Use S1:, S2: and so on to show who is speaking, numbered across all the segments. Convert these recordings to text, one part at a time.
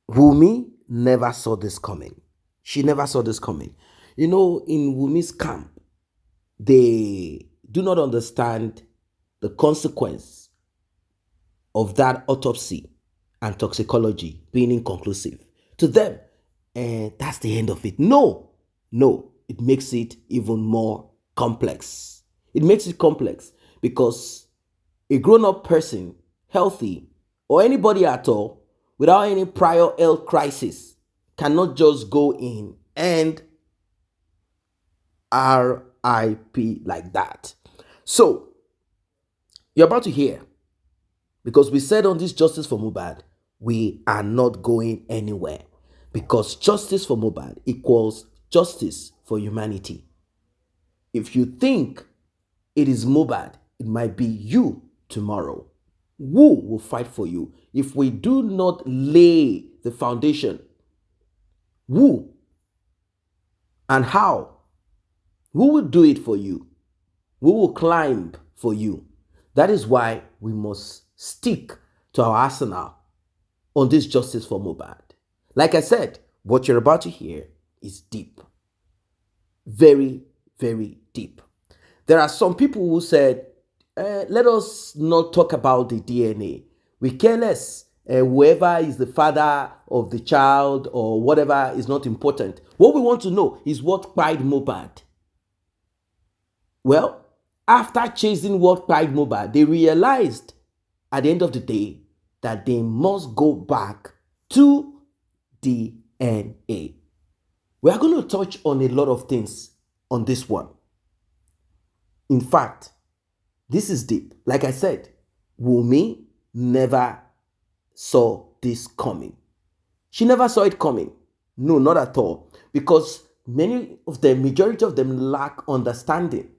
S1: Wunmi never saw this coming. She never saw this coming. You know, in Wunmi's camp, they do not understand the consequence of that autopsy and toxicology being inconclusive. To them, that's the end of it. No, it makes it even more complex. It makes it complex because a grown-up person, healthy, or anybody at all, without any prior health crisis, cannot just go in and RIP like that. So, you're about to hear, because we said on this Justice for Mohbad, we are not going anywhere. Because justice for Mohbad equals justice for humanity. If you think it is Mohbad, it might be you tomorrow. Who will fight for you if we do not lay the foundation? Who and how? Who will do it for you? Who will climb for you? That is why we must stick to our arsenal on this justice for Mohbad. Like I said, what you're about to hear is deep. Very, very deep. There are some people who said, let us not talk about the DNA. We care less. Whoever is the father of the child or whatever is not important. What we want to know is what killed Mohbad. Well, after chasing what killed Mohbad, they realized at the end of the day that they must go back to DNA. We are going to touch on a lot of things on this one. In fact, this is deep. Like I said, Wunmi never saw this coming. She never saw it coming. No, not at all. Because majority of them lack understanding.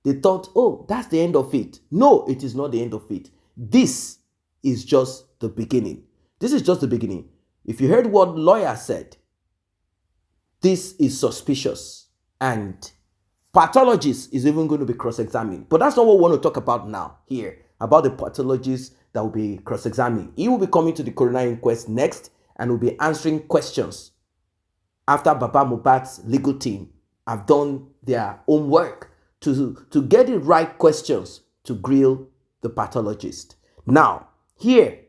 S1: They thought, oh, that's the end of it. No, it is not the end of it. This is just the beginning. This is just the beginning. If you heard what lawyer said, this is suspicious. And pathologist is even going to be cross-examined. But that's not what we want to talk about now here, about the pathologist that will be cross-examined. He will be coming to the coroner inquest next and will be answering questions after Baba Mohbad's legal team have done their own work to get the right questions to grill the pathologist. Now, here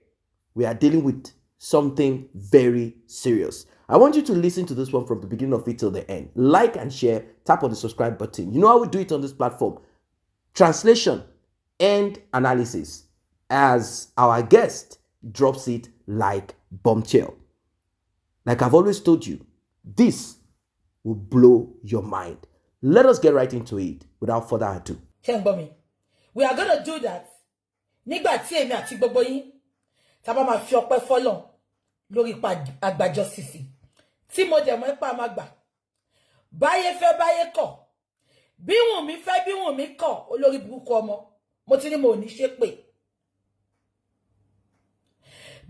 S1: we are dealing with something very serious. I want you to listen to this one from the beginning of it till the end. Like and share, tap on the subscribe button. You know how we do it on this platform. Translation and analysis as our guest drops it like bombshell. Like I've always told you, this will blow your mind. Let us get right into it without further ado.
S2: We are going to do that. Nígbà tí èmi àti gbogbo yín tá bá máa fi ọpẹ́ fọ́lọ́run lórí àgbà justice tí mo dẹ̀ mọ̀ pa máa gbà. Báyé fẹ́ báyé kọ̀. Bí Wunmi fẹ́ bí Wunmi kọ̀ olórí burúkú ọmọ. Mo ti ní mo ní ṣépè.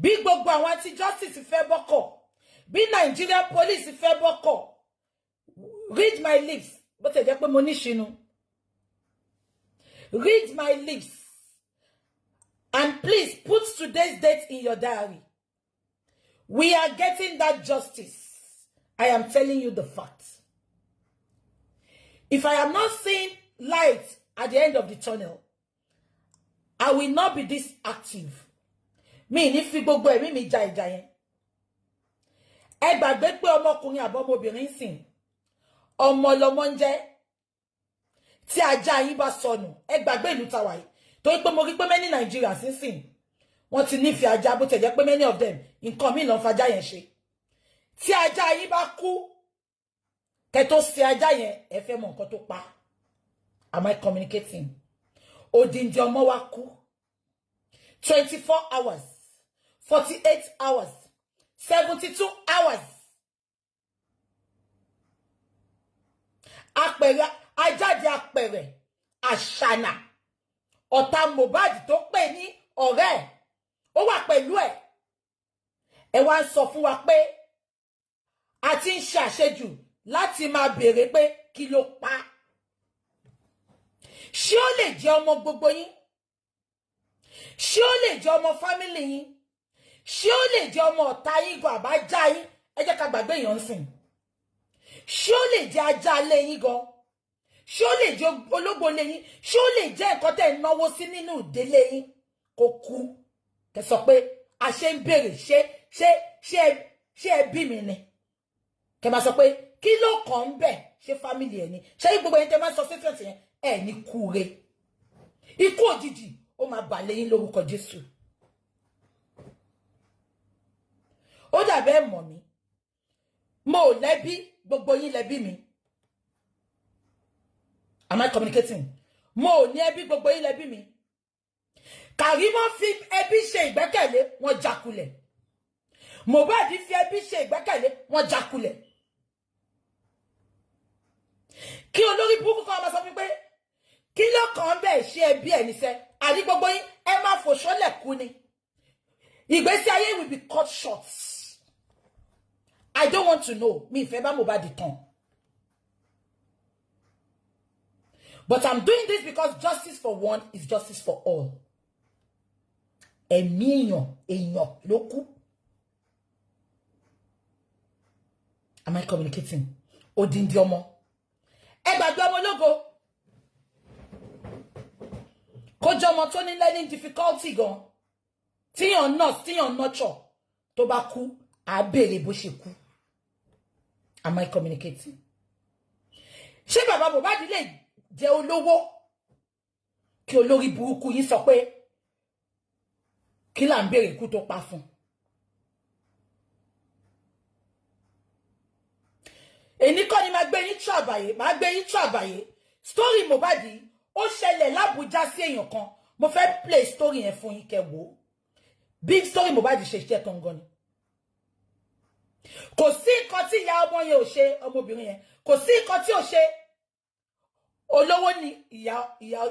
S2: Bí gbogbo àwọn anti justice fẹ́ bọ́kọ̀. Bí Nigeria police fẹ́ bọ́kọ̀. Read my lips. Bó tẹ̀ jẹ́ pé mo ní ṣínú. Read my lips. And please put today's date in your diary. We are getting that justice. I am telling you the facts. If I am not seeing light at the end of the tunnel, I will not be this active. Me ní fi gbogbo ẹ̀mí mi ja ìjà yẹn. Ẹ gbàgbé pé ọmọkùnrin àbọ̀mọbìnrin sìn. Ọmọ lọmọ ń jẹ́. Tí ajá yín bá sọnù, ẹ gbàgbé ìlú tá wà yìí. Torí pé mo rí pé many Nigerians sìn. Wọ́n ti nífẹ̀ẹ́ ajá bó tẹ̀ jẹ́ pé many of them nǹkan mi ló ń fajá yẹn ṣe. Tí ajá yín bá kú, kẹ́ tó ṣe ajá yẹn, ẹ fẹ́ mọ̀ nǹkan tó pa. Am I communicating? Odindi ọmọ wa kú. 24 hours, 48 hours, 72 hours. Àpẹẹrẹ ajáde àpẹẹrẹ àṣànà ọ̀tá Mohbad tó pè ní ọ̀rẹ́ ẹ̀ ó wà pẹ̀lú ẹ̀. Ẹ wá ń sọ fún wa pé a ti ń ṣe àṣejù láti máa béèrè pé kí ló pa. Ṣé ó lè jẹ́ ọmọ gbogbo yín? Ṣé ó lè jẹ́ ọmọ fámílì yín? ṣé ó lè jẹ́ ọmọ ọ̀tá yín gan àbájá yín ẹ jẹ́ ká gbàgbé èèyàn sìn ṣé ó lè jẹ́ ajá lé yín gan ṣé ó lè jẹ́ ológbò lé yín ṣé ó lè jẹ́ nǹkan tẹ́ náwó sí nínú ìdílé yín kó kú kẹ́ sọ pé a ṣe ń béèrè ṣé ẹ bí mi ni kẹ́ máa sọ pé kí ló kàn ń bẹ̀ ṣé family ẹ̀ ni ṣé gbogbo ẹni tẹ́ máa sọ statement yẹn ẹ̀ ní kúre ikú òjijì ó máa bà lé yín lórúkọ Jésù. Ó dàbẹ́ mọ̀ mí mo ò lẹ́bí gbogbo yín lẹ́bí mi. Am I communicating? Mo ò ní ẹbí gbogbo yín lẹ́bí mi. Karimo fi ẹbí ṣe ìgbẹ́kẹ̀lé wọ́n jákulẹ̀. Mohbad fi ẹbí ṣe ìgbẹ́kẹ̀lé wọ́n jákulẹ̀. Kí olórí burúkú kan máa sọ fún pé kí ló kàn bẹ́ẹ̀ ṣe ẹbí ẹ̀ níṣẹ́ àní gbogbo yín ẹ máa fòṣọ́lẹ̀ kú ni. Ìgbésí ayé will be cut short. I don't want to know. Mi ìfẹ́ bá Mohbad tán. But I'm doing this because justice for one is justice for all. Ẹ̀mí èèyàn ló kú. Am I communicating? Odindi ọmọ. Ẹ gbàgbé ọmọ ológo. Kó jẹ́ ọmọ tó ní learning difficulty gan. Tíyàn nurse, tíyàn nurture. Tó bá kú, á béèrè bó ṣe kú. Am I communicating? Ṣé bàbá Mohbad lè jẹ́ olówó kí olórí burúkú yín sọ pé kí là ń béèrè ikú tó pa fún? Èní kọ́ ni máa gbé yín ṣàbàyè story Mohbad ó ṣẹlẹ̀ l'Abuja sí èèyàn kan mo fẹ́ play story yẹn fún yín kẹ́ wò big story Mohbad ṣe ṣe tán gan ni kò sí nǹkan tí ìyá ọmọ yẹn ò ṣe ọmọbìnrin yẹn kò sí nǹkan tí ò ṣe olówó ni ìyá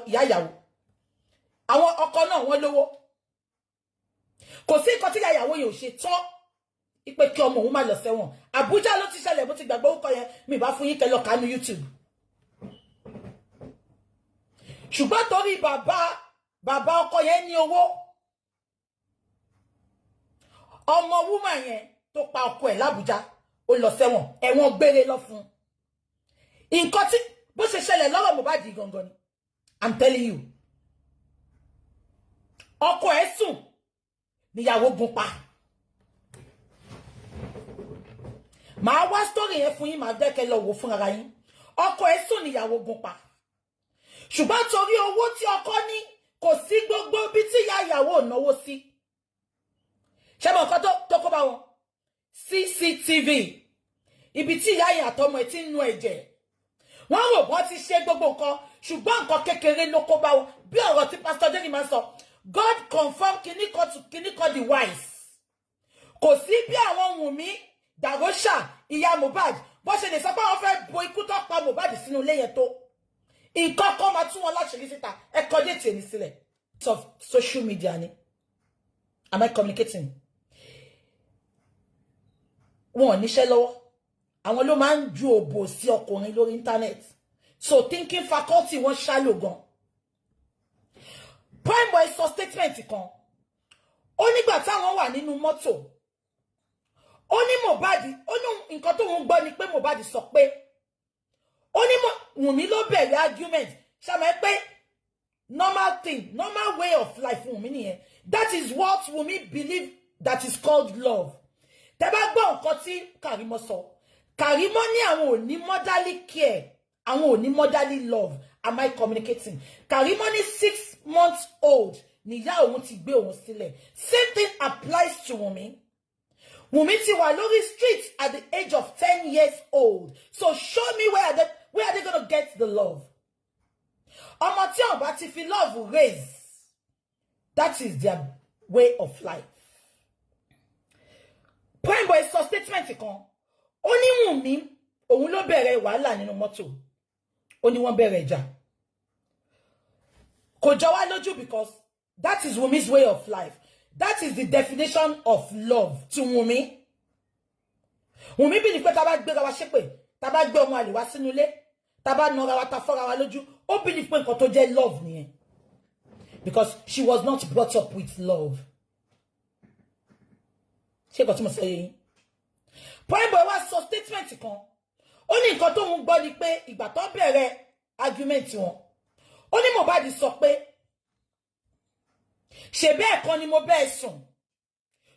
S2: ìyàwó àwọn ọkọ náà wọ́n lówó kò sí nǹkan tí ìyá ìyàwó yẹn ò ṣe tán ipe kí ọmọ òun má lọ sẹ́wọ̀n Abuja ló ti ṣẹlẹ̀ bó ti gbàgbé orúkọ yẹn mi bá fún yín kẹ́ lọ kánú YouTube ṣùgbọ́n torí bàbá ọkọ yẹn ní owó ọmọ woman yẹn tó pa ọkọ ẹ̀ l'Abuja ó lọ sẹ́wọ̀n ẹ̀wọ̀n gbére lọ fún nǹkan tí bó ṣe ṣẹlẹ̀ lọ́rọ̀ Mohbad gangan ni I'm telling you ọkọ ẹ̀ sùn níyàwó gun pa màá wá story yẹn fún yín màá dẹ́kẹ́ lọ wò fún ara yín ọkọ ẹ̀ sùn níyàwó gun pa ṣùgbọ́n torí owó tí ọkọ ní kò sí gbogbo bí tí ìyàwó náwó sí ṣé mọ̀ nǹkan tó kó bá wọn CCTV ibi tí ìyá yẹn àtọmọ ẹ̀ ti ń nu ẹ̀jẹ̀ wọ́n rò bọ́ ti ṣe gbogbo nǹkan ṣùgbọ́n nǹkan kékeré ló kó bá wọn bí ọ̀rọ̀ tí Pastor Jenny máa sọ God confirm kíníkan the wise kò sí bí àwọn Wunmi Darosha ìyá Mohbad bó ṣe lè sọ pé wọ́n fẹ́ bo ikú tó pa Mohbad sínú ilé yẹn tó nǹkan kan máa tún wọn láṣìírí síta ẹ kọjá ètò ẹni sílẹ̀ of social media ni am I communicating wọn ò níṣẹ́ lọ́wọ́ àwọn ló máa ń ju òbò sí ọkùnrin lórí internet so thinking faculty wọn ṣálò gan prime boy sọ statement kan ó nígbà táwọn wà nínú mọ́tò ó ní Mohbad ó ní nǹkan tó ń gbọ́ ni pé Mohbad sọ pé ó ní Wunmi ló bẹ̀rẹ̀ argument ṣàmì pé normal thing normal way of life Wunmi nìyẹn that is what Wunmi believe that is called love tẹ́ bá gbọ́ nǹkan tí Karimo sọ Karimo ní àwọn ò ní motherly care àwọn ò ní motherly love am I communicating Karimo ní 6 months old níyà òun ti gbé òun sílẹ̀ same thing applies to Wunmi Wunmi ti wà lórí street at the age of 10 years old so show me where are they gonna get the love ọmọ tí àwọn bá ti fi love raise that is their way of life prime boy sọ statement kan ó ní Wunmi òun ló bẹ̀rẹ̀ wàhálà nínú mọ́tò ó ní wọ́n bẹ̀rẹ̀ ìjà kò jọ wá lójú because that is Wunmi's way of life that is the definition of love to Wunmi Wunmi bí ní pé tá bá gbé ra wa ṣépè tá bá gbé ọmọ àlè wá sínú ilé tá bá nà ra wa tá fọ́ra wa lójú ó bí ní pé nǹkan tó jẹ́ love nìyẹn because she was not brought up with love ṣé kò tí mo sọ yín PrimeBoy wá sọ statement kan ó ní nǹkan tó ń gbọ́ ni pé ìgbà tó bẹ̀rẹ̀ argument wọn ó ní Mohbad sọ pé ṣe bẹ́ẹ̀ kan ni mo bẹ́ẹ̀ sùn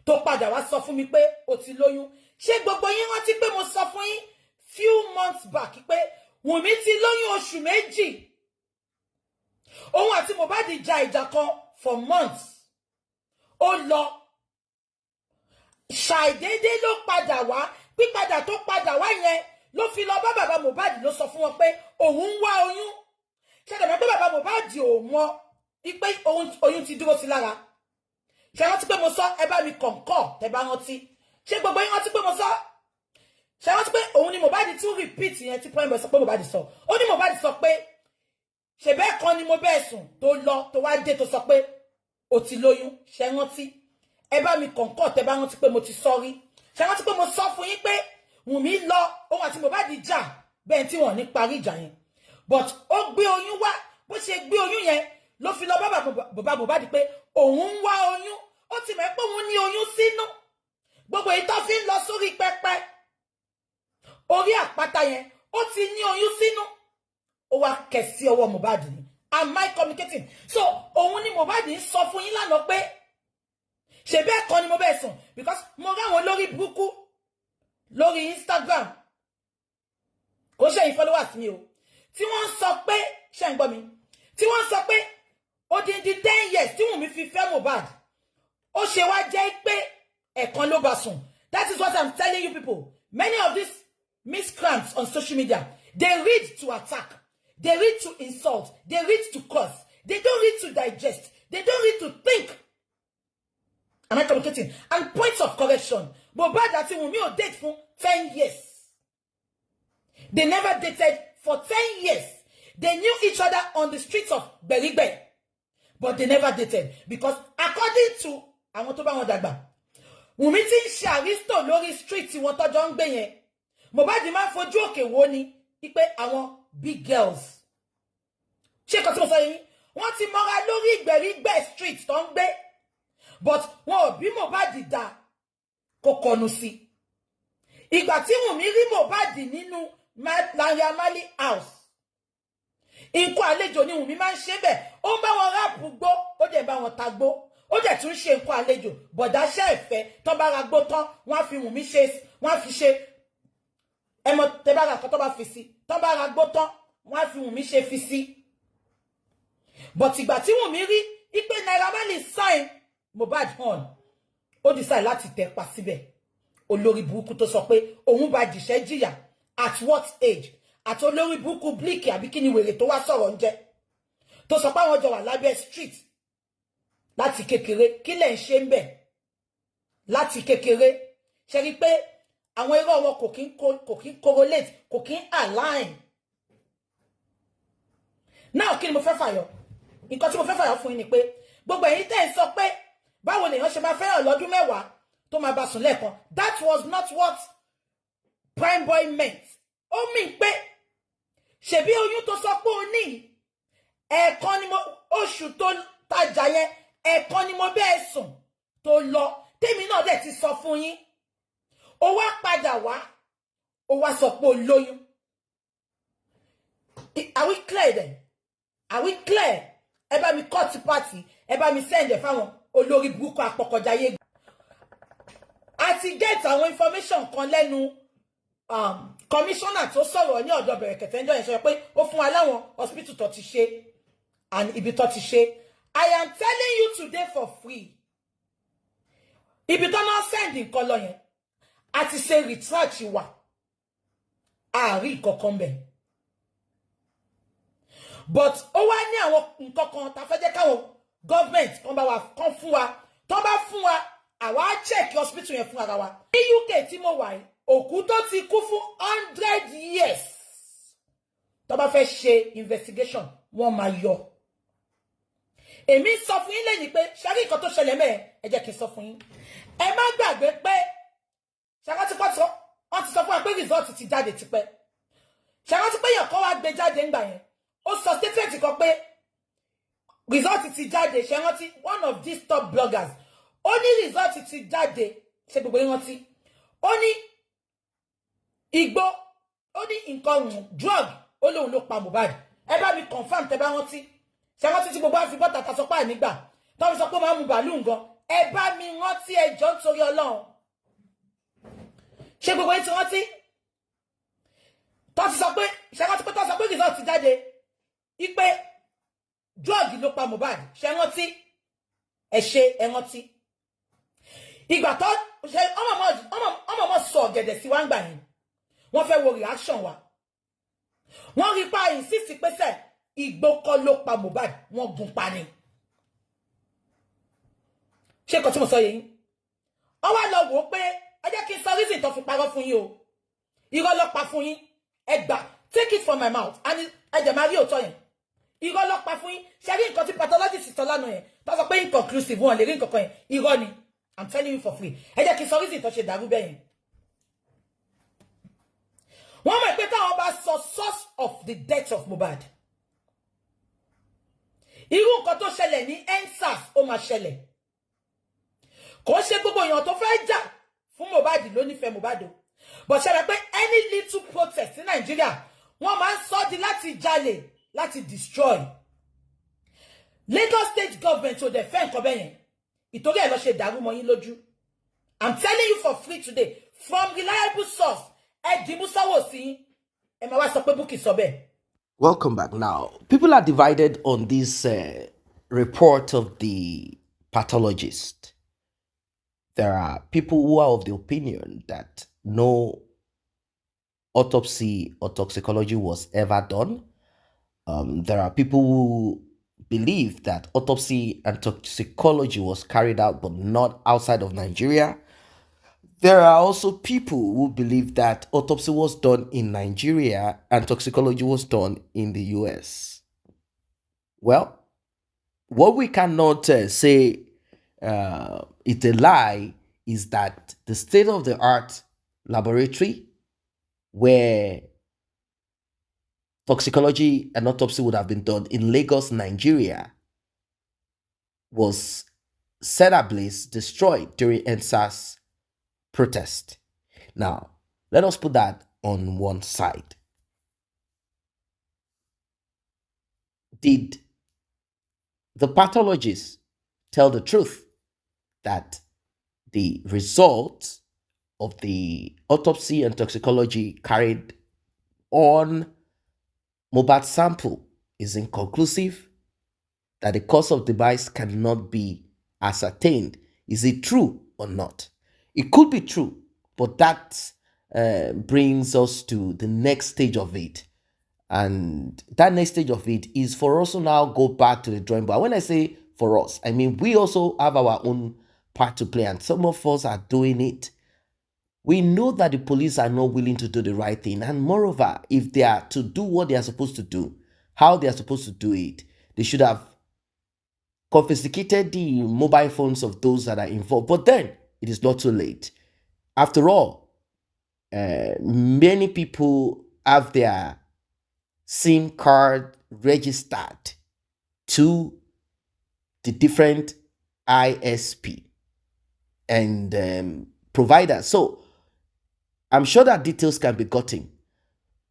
S2: tó padà wá sọ fún mi pé ó ti lóyún ṣé gbogbo yín rántí pé mo sọ fún yín few months back pé Wunmi ti lóyún oṣù méjì òun àti Mohbad jà ìjà kan for months ó lọ ṣàìdédé ló padà wá pípadà tó padà wá yẹn ló fi lọ bá bàbá Mohbad ló sọ fún wọn pé òun ń wá oyún ṣẹlẹ̀ mọ́ pé bàbá Mohbad ò mọ̀ pé oyún ti dúró sí lára ṣe rántí pé mo sọ ẹ bá mi kọ̀ǹkọ̀ tẹ bá rántí ṣé gbogbo yín rántí pé mo sọ ṣe rántí pé òun ni Mohbad tún repeat yẹn tí PrimeBoy sọ pé Mohbad sọ ó ní Mohbad sọ pé ṣe bẹ́ẹ̀ kan ni mo bẹ́ẹ̀ sùn tó lọ tó wá dé tó sọ pé ó ti lóyún ṣe rántí ẹ bá mi kọ̀ǹkọ̀ tẹ bá rántí pé mo ti sọ rí ṣe rántí pé mo sọ fún yín pé Wunmi lọ òun àti Mohbad jà bẹ́ẹ̀ tí wọ́n ní parí ìjà yẹn but ó gbé oyún wá bó ṣe gbé oyún yẹn ló fi lọ bàbá Mohbad pé òun ń wá oyún ó ti mọ̀ pé òun ní oyún sínú gbogbo èyí tó fi ń lọ sórí pẹpẹ orí àpáta yẹn ó ti ní oyún sínú ó wá kẹ̀ sí ọwọ́ Mohbad ni am I communicating so òun ni Mohbad ń sọ fún yín lánàá pé ṣe bẹ́ẹ̀ kan ni mo bẹ́ẹ̀ sùn because mo ráwọn lórí burúkú lórí Instagram kò ṣe followers mi o tí wọ́n sọ pé ṣe ń gbọ́ mi tí wọ́n sọ pé odindi 10 years tí Wunmi fi fẹ́ Mohbad ó ṣe wá jẹ́ pé ẹ̀kan ló bá sùn. That is what I'm telling you people. Many of these miscreants on social media, they read to attack, they read to insult, they read to curse, they don't read to digest, they don't read to think. Am I communicating? And points of correction. Mohbad àti Wunmi ò date for 10 years. They never dated for 10 years. They knew each other on the streets of Berigbe. But they never dated. Because according to àwọn tó bá wọn dàgbà, Wunmi ti ń ṣe àrísítò lórí street tí wọ́n tọ́jọ́ ń gbé yẹn. Mohbad máa ń fojú òkè wo ni pé àwọn big girls. Ṣé kò tí mo sọ yín? Wọ́n ti mọ́ra lórí Ìgbèrígbẹ̀ street tó ń gbé. But wọn ò bí Mohbad dà kò kọnu sí. Ìgbà tí Wunmi rí Mohbad nínú Lanre house. Ikú àlejò ni Wunmi máa ń ṣe bẹ́ẹ̀. Ó ń bá wọn ráàpù gbó, ó dẹ̀ bá wọn ta gbó. Ó dẹ̀ tún ṣe nǹkan àlejò. Bọ̀dá ṣẹ́ ìfẹ́ tó bá ra gbó tán, wọ́n á fi Wunmi ṣe, wọ́n á fi ṣe ẹmọ tẹ́ bá ra kan tó bá fi sí. Tó bá ra gbó tán, wọ́n á fi Wunmi ṣe fi sí. But ìgbà tí Wunmi rí ipe Naira Marley sign Mohbad on, ó decide láti tẹ̀ pa síbẹ̀. Olórí burúkú tó sọ pé òun bá jìṣẹ́ jìyà at what age? At olórí burúkú Bliki àbí kíni wèrè tó wá sọ̀rọ̀ ńjẹ́. Tó sọ pé àwọn jọ wà lábẹ́ street. Láti kékeré, kí lẹ̀ ń ṣe ń bẹ̀? Láti kékeré, ṣe rí pé àwọn irọ́ wọn kò kí ń correlate, kò kí ń align. Now kí ni mo fẹ́ fàyọ? Nǹkan tí mo fẹ́ fàyọ fún yín ni pé gbogbo ẹ̀yin tẹ́ ń sọ pé báwo lèèyàn ṣe máa fẹ́ràn lọ́dún mẹ́wàá tó máa bá sùn lẹ́ẹ̀kan. That was not what PrimeBoy meant. Ó mean pé ṣebí oyún tó sọ pé ó ní ẹ̀ẹ̀kan ni mo oṣù tó tajà yẹn ẹ̀ẹ̀kan ni mo bẹ́ẹ̀ sùn tó lọ tèmi náà dẹ̀ ti sọ fún yín. Ó wá padà wá ó wá sọ pé ó lóyún. Are we clear then? Are we clear? Ẹ bá mi cut party, ẹ bá mi send ẹ fáwọn olórí burúkú apọkọjáyé. A ti get àwọn information kan lẹ́nu commissioner tó sọ̀rọ̀ ní ọ̀dọ̀ Bẹ̀rẹ̀kẹ̀tẹ̀ ńjọ́ yẹn sọ pé ó fún wa láwọn hospital tó ti ṣe and ibi tó ti ṣe. I am telling you today for free. Ibi tó náà send nǹkan lọ yẹn a ti ṣe research wa àárí kankan bẹ̀. But ó wá ní àwọn nǹkan kan tá fẹ́ jẹ́ káwọn government kan bá wa kan fún wa tó bá fún wa àwa check hospital yẹn fún ara wa. Ní UK tí mo wà yìí òkú tó ti kú fún 100 years tó bá fẹ́ ṣe investigation wọ́n máa yọ. Èmi sọ fún yín lẹ́yìn pé ṣáàrí nǹkan tó ṣẹlẹ̀ mẹ́ẹ̀ ẹ jẹ́ kí n sọ fún yín. Ẹ má gbàgbé pé ṣáàrí wọ́n ti sọ fún wa pé result ti jáde tipẹ́. Ṣáàrí pé èèyàn kan wá gbé jáde ńgbà yẹn ó sọ statement kan pé result ti jáde. Ṣé rántí one of these top bloggers ó ní result ti jáde ṣé gbogbo yín rántí ó ní igbó ó ní nǹkan drug ó lóun ló pa Mohbad ẹ bá mi confirm tẹ́ bá rántí ṣé rántí tí gbogbo á fi bọ́ta ta sọ pé ànígbà tó fi sọ pé máa mú bàálù nǹkan ẹ bá mi rántí ẹjọ́ nítorí Ọlọ́run ṣé gbogbo yín ti rántí tó ti sọ pé ṣé rántí pé tó sọ pé result ti jáde ipe drug ló pa Mohbad ṣé rántí ẹ ṣe ẹ rántí ìgbà tó ṣe ọmọ sọ ọ̀gẹ̀dẹ̀ sí wa ń gbà yẹn wọ́n fẹ́ wo reaction wa wọ́n rí pa insist pé sẹ́ Ìgbò kọ́ ló pa Mohbad wọ́n gún pa ni ṣé kò tí mo sọ yẹn ọ wá lọ wò ó pé ẹ jẹ́ kí n sọ reason tó fi parọ́ fún yín o irọ́ ló pa fún yín ẹ gbà take it from my mouth and ẹ jẹ̀ máa rí òótọ́ yẹn irọ́ ló pa fún yín ṣe rí nǹkan tí pathology sì sọ lánàá yẹn tó sọ pé inconclusive wọn lè rí nǹkan kan yẹn irọ́ ni I'm telling you for free ẹ jẹ́ kí n sọ reason tó ṣe dàrú bẹ́ẹ̀ yẹn wọ́n mọ̀ pé táwọn bá sọ source of the death of Mohbad irú nǹkan tó ṣẹlẹ̀ ní EndSARS ó máa ṣẹlẹ̀ kò ṣe gbogbo èèyàn tó fẹ́ jà fún Mohbad ló nífẹ̀ẹ́ Mohbad o but ṣẹlẹ̀ pé any little protest ní Nàìjíríà wọ́n máa ń sọ di láti jalè láti destroy Lagos state government ò dẹ̀ fẹ́ nǹkan bẹ́ẹ̀ yẹn ìtorí ẹ̀ lọ ṣe dàrú mọ́ yín lójú I'm telling you for free today from reliable source ẹ dìímú sọ́wọ́ sí ẹ máa wá sọ pé Bukky sọ bẹ́ẹ̀.
S1: Welcome back. Now, people are divided on this report of the pathologist. There are people who are of the opinion that no autopsy or toxicology was ever done. There are people who believe that autopsy and toxicology was carried out but not outside of Nigeria. There are also people who believe that autopsy was done in Nigeria and toxicology was done in the US. Well, what we cannot say it's a lie is that the state-of-the-art laboratory where toxicology and autopsy would have been done in Lagos, Nigeria, was set ablaze, destroyed during EndSARS protest. Now, let us put that on one side. Did the pathologist tell the truth that the results of the autopsy and toxicology carried on Mohbad's sample is inconclusive, that the cause of demise cannot be ascertained? Is it true or not? It could be true, but that brings us to the next stage of it. And that next stage of it is for us to now go back to the drawing board. When I say for us, I mean we also have our own part to play, and some of us are doing it. We know that the police are not willing to do the right thing. And moreover, if they are to do what they are supposed to do, how they are supposed to do it, they should have confiscated the mobile phones of those that are involved. But then, it is not too late. After all, many people have their SIM card registered to the different ISP and providers. So, I'm sure that details can be gotten.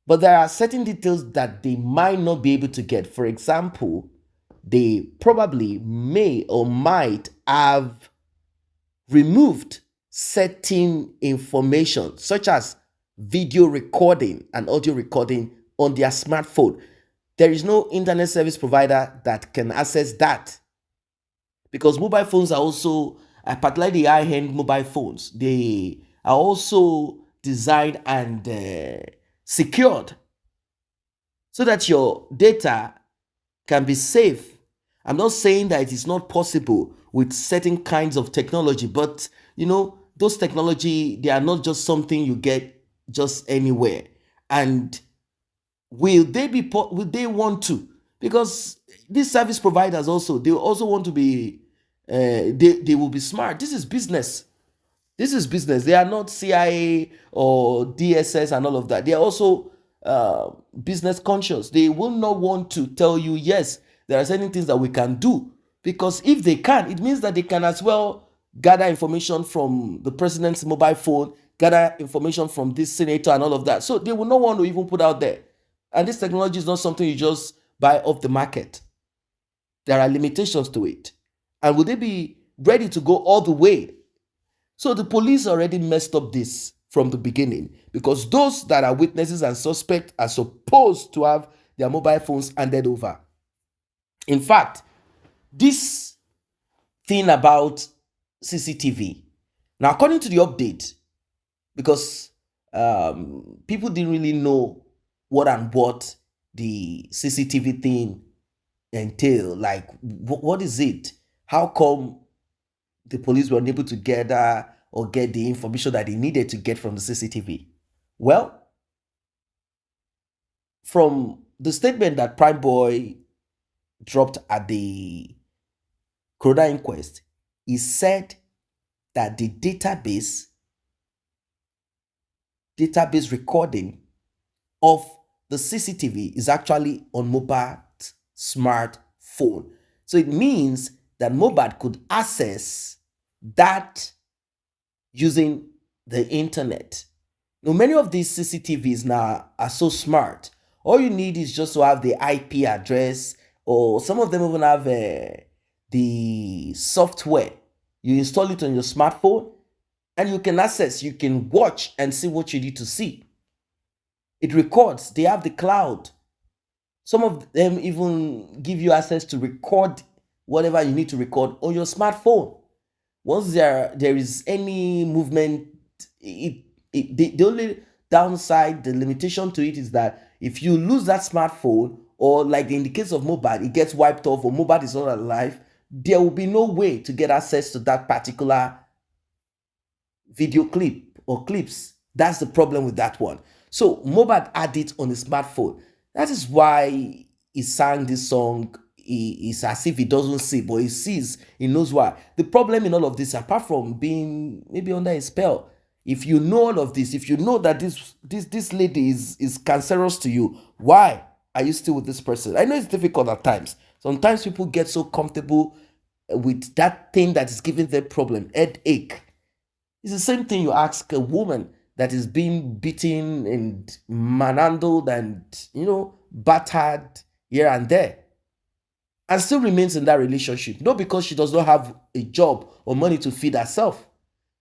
S1: But there are certain details that they might not be able to get. For example, they probably may or might have removed certain information such as video recording and audio recording on their smartphone. There is no internet service provider that can access that, because mobile phones are also, particularly the high-end mobile phones, they are also designed and secured so that your data can be safe. I'm not saying that it is not possible with certain kinds of technology, but you know, those technology, they are not just something you get just anywhere. And will they want to? Because these service providers also, they also want to be, they will be smart. This is business. This is business. They are not CIA or DSS and all of that. They are also business conscious. They will not want to tell you, yes, there are certain things that we can do. Because if they can, it means that they can as well gather information from the president's mobile phone, gather information from this senator and all of that. So they will not want to even put out there. And this technology is not something you just buy off the market. There are limitations to it. And will they be ready to go all the way? So the police already messed up this from the beginning, because those that are witnesses and suspects are supposed to have their mobile phones handed over. In fact, this thing about CCTV, now according to the update, because people didn't really know what and what the CCTV thing entail, like what is it? How come the police were unable to gather or get the information that they needed to get from the CCTV? Well, from the statement that Prime Boy dropped at the Corona inquest, he said that the database recording of the CCTV is actually on Mohbad's smartphone. So it means that Mohbad could access that using the internet. Now, many of these CCTVs now are so smart. All you need is just to have the IP address, or some of them even have the software. You install it on your smartphone and you can access, you can watch and see what you need to see. It records, they have the cloud. Some of them even give you access to record whatever you need to record on your smartphone. Once there is any movement, the only downside, the limitation to it is that if you lose that smartphone, or like in the case of Mohbad, it gets wiped off, or Mohbad is not alive, there will be no way to get access to that particular video clip or clips. That's the problem with that one. So Mohbad had it on his smartphone. That is why he sang this song. It's as if he doesn't see, but he sees. He knows why. The problem in all of this, apart from being maybe under a spell, if you know all of this, if you know that this lady is cancerous to you, why are you still with this person? I know it's difficult at times. Sometimes people get so comfortable with that thing that is giving them problem, headache. It's the same thing you ask a woman that is being beaten and manhandled and, battered here and there, and still remains in that relationship. Not because she does not have a job or money to feed herself.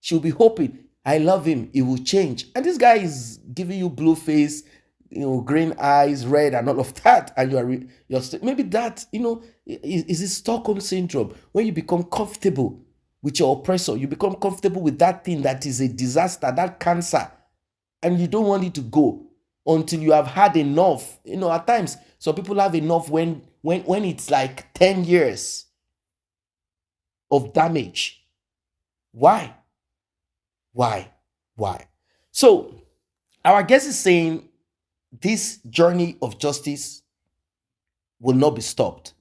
S1: She'll be hoping, I love him, he will change. And this guy is giving you blue face, green eyes, red, and all of that. And you're maybe that, is it Stockholm syndrome? When you become comfortable with your oppressor, you become comfortable with that thing that is a disaster, that cancer, and you don't want it to go until you have had enough. At times, some people have enough when it's like 10 years of damage. Why? So, our guest is saying this journey of justice will not be stopped,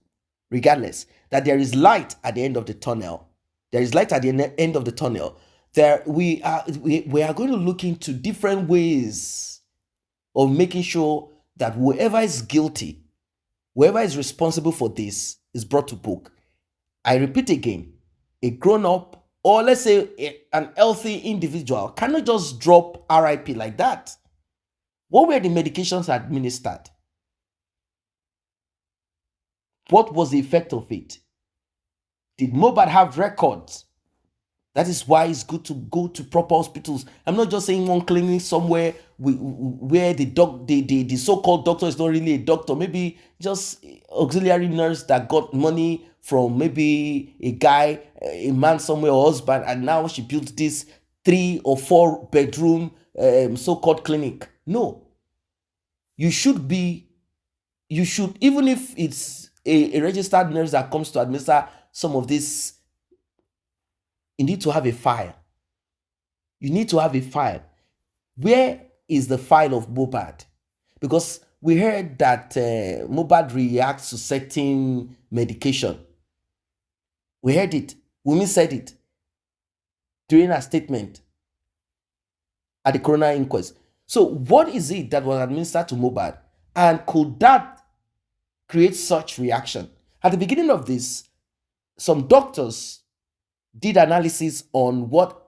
S1: regardless, that there is light at the end of the tunnel. There is light at the end of the tunnel. We are going to look into different ways of making sure that whoever is guilty, whoever is responsible for this, is brought to book. I repeat again, a grown-up, or let's say an healthy individual, cannot just drop RIP like that. What were the medications administered? What was the effect of it? Did Mohbad have records? That is why it's good to go to proper hospitals. I'm not just saying one clinic somewhere where the so-called doctor is not really a doctor. Maybe just auxiliary nurse that got money from maybe a guy, a man somewhere, or husband, and now she built this 3 or 4 bedroom so-called clinic. No. You should, even if it's a registered nurse that comes to administer some of this, you need to have a file. You need to have a file. Where is the file of Mohbad? Because we heard that Mohbad reacts to certain medication. We heard it. Wunmi said it during her statement at the coroner inquest. So what is it that was administered to Mohbad? And could that create such reaction? At the beginning of this, some doctors did analysis on what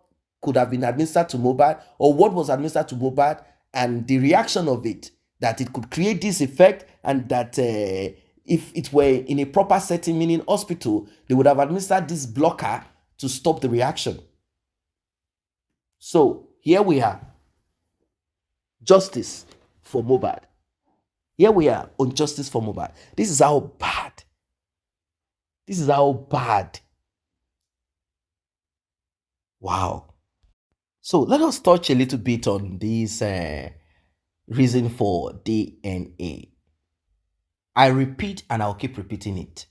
S1: could have been administered to Mohbad or what was administered to Mohbad and the reaction of it, that it could create this effect, and that if it were in a proper setting, meaning hospital, they would have administered this blocker to stop the reaction. So here we are, justice for Mohbad. Here we are on justice for Mohbad. This is how bad. This is how bad. Wow. So let us touch a little bit on this reason for DNA. I repeat and I'll keep repeating it.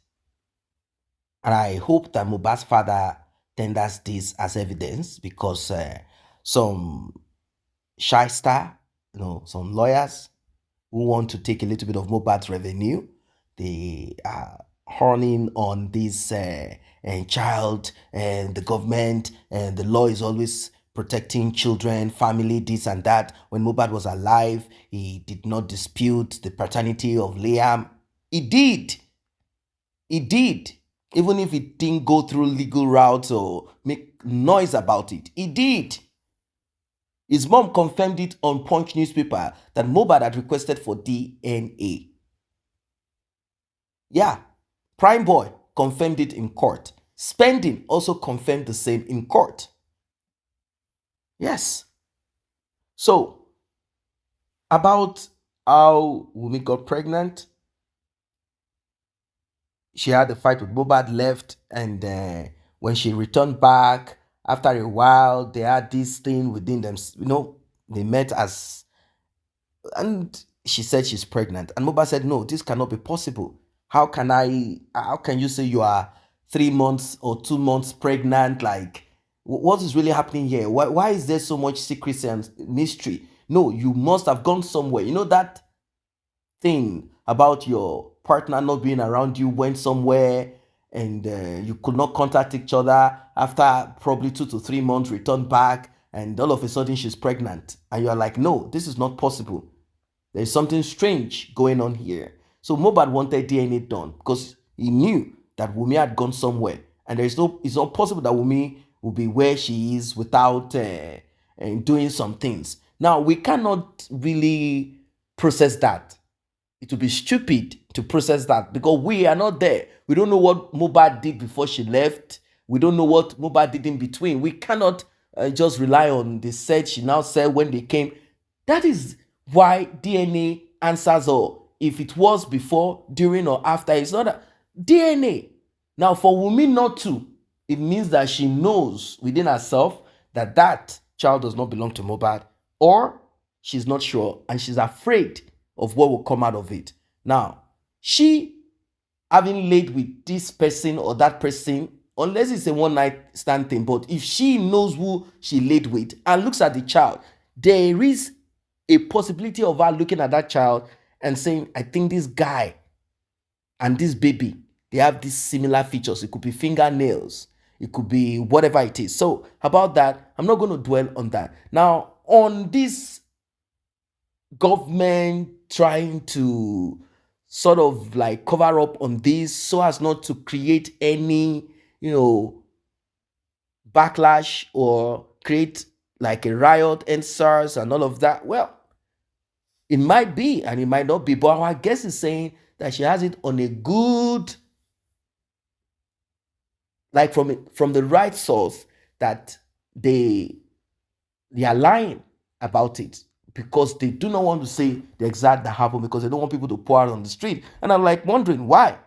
S1: And I hope that Mohbad's father tenders this as evidence, because some shyster, some lawyers who want to take a little bit of Mohbad's revenue, they are horning on this child and the government, and the law is always protecting children, family, this and that. When Mohbad was alive, he did not dispute the paternity of Liam. He did. He did. Even if he didn't go through legal routes or make noise about it. He did. His mom confirmed it on Punch newspaper that Mohbad had requested for DNA. Yeah. Prime Boy confirmed it in court. Spending also confirmed the same in court. Yes. So, about how Wunmi got pregnant, she had a fight with Mohbad, left, and when she returned back, after a while, they had this thing within them. They met as, and she said she's pregnant. And Mohbad said, no, this cannot be possible. How can you say you are 3 months or 2 months pregnant? Like, what is really happening here? Why is there so much secrecy and mystery? No, you must have gone somewhere. You know that thing about your partner not being around, you went somewhere and you could not contact each other, after probably 2 to 3 months, returned back, and all of a sudden she's pregnant. And you're like, no, this is not possible. There's something strange going on here. So Mohbad wanted DNA done because he knew that Wunmi had gone somewhere. And it's not possible that Wunmi will be where she is without doing some things. Now, we cannot really process that. It would be stupid to process that because we are not there. We don't know what Mohbad did before she left. We don't know what Mohbad did in between. We cannot just rely on the said she now said when they came. That is why DNA answers all. If it was before, during, or after, it's not a DNA. Now, for Wunmi not to, it means that she knows within herself that that child does not belong to Mohbad, or she's not sure and she's afraid of what will come out of it. Now, she having laid with this person or that person, unless it's a one night stand thing, but if she knows who she laid with and looks at the child, there is a possibility of her looking at that child and saying, I think this guy and this baby, they have these similar features. It could be fingernails. It could be whatever it is. So about that, I'm not going to dwell on that. Now, on this government trying to sort of like cover up on this so as not to create any, backlash or create like a riot and SARS and all of that. Well, it might be and it might not be, but our guest is saying that she has it on a good, like from the right source, that they are lying about it because they do not want to say the exact that happened, because they don't want people to pour out on the street. And I'm like wondering why.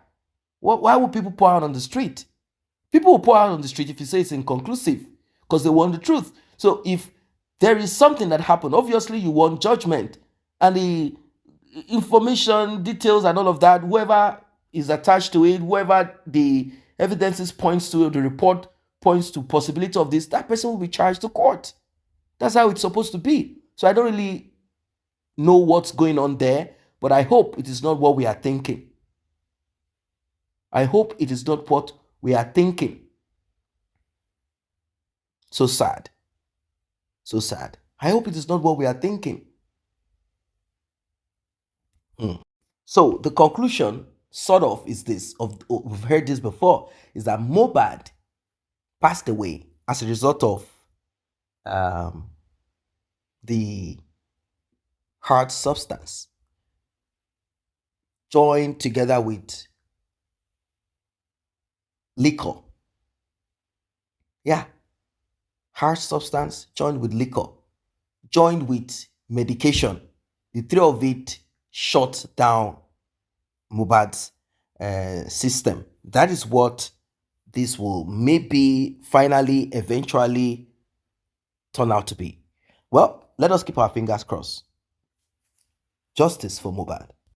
S1: Why would people pour out on the street? People will pour out on the street if you say it's inconclusive because they want the truth. So if there is something that happened, obviously you want judgment, and the information, details, and all of that, whoever is attached to it, whoever the evidences points to, the report points to possibility of this, that person will be charged to court. That's how it's supposed to be. So I don't really know what's going on there, but I hope it is not what we are thinking. I hope it is not what we are thinking. So sad. So sad. I hope it is not what we are thinking. So the conclusion, sort of, is this, we've heard this before, is that Mohbad passed away as a result of the hard substance joined together with liquor. Yeah, hard substance joined with liquor, joined with medication. The three of it shut down Mohbad's system. That is what this will maybe finally, eventually turn out to be. Well, let us keep our fingers crossed. Justice for Mohbad.